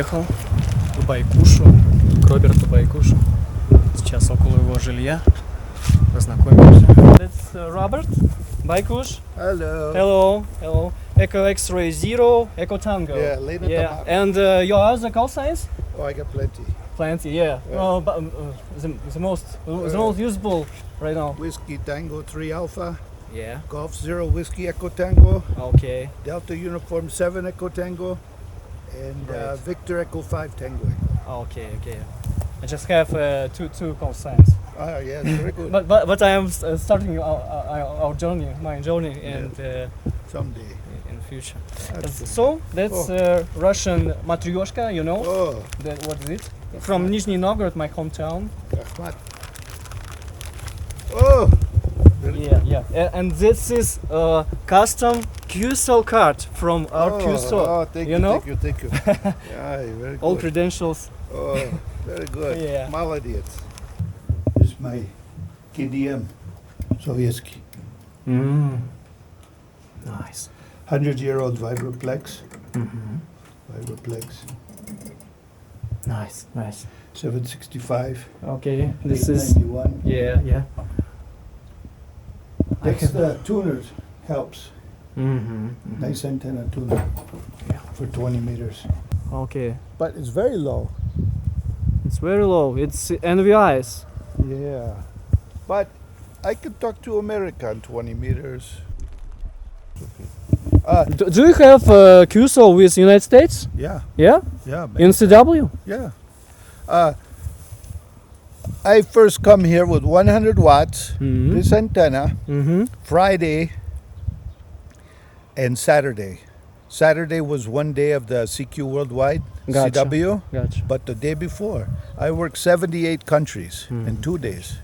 приехал к Байкушу, к Роберту Байкушу. Сейчас около его жилья. Познакомимся. It's Robert Байкуш. Hello. Hello. Hello. Echo X-ray 0, Echo Tango. Yeah, later Yeah. tomorrow. And your other call signs? Oh, I got plenty. Plenty, yeah. Yeah. Oh, but the most usable right now. Whiskey Tango 3 Alpha, Yeah. Golf 0 Whiskey Echo Tango, Okay. Delta Uniform 7 Echo Tango, and Great. Victor Echo 5 Tango Echo. Okay. I just have two call signs. Oh, yeah, very good. But I am starting our journey, my journey, and Someday. in the future. That's So that's Russian matryoshka, you know? Oh, What is it? From Nizhny Novgorod, my hometown. Rahmat. Oh, very good. Yeah. And this is a custom QSO card from our QSO. Oh, thank you, know? thank you. Yeah, very good. All credentials. Oh, very good. Yeah. Молодец. This is my KDM Sovietsky. Nice. 100-year-old Vibroplex. Mm-hmm. Vibroplex. Nice. 765. Okay, this is 891. yeah. That's the tuner helps. Mm-hmm. Nice antenna tuner. Yeah. For 20 meters. Okay, But it's very low. it's very low. It's NVIs. Yeah. But I could talk to America on 20 meters. Do you have QSO with United States? Yeah. Yeah, Man. in CW. Yeah. I first come here with 100 watts, Mm-hmm. this antenna, Mm-hmm. Friday and Saturday. Saturday was one day of the CQ Worldwide, Gotcha. CW, Gotcha. but the day before, I worked 78 countries in 2 days.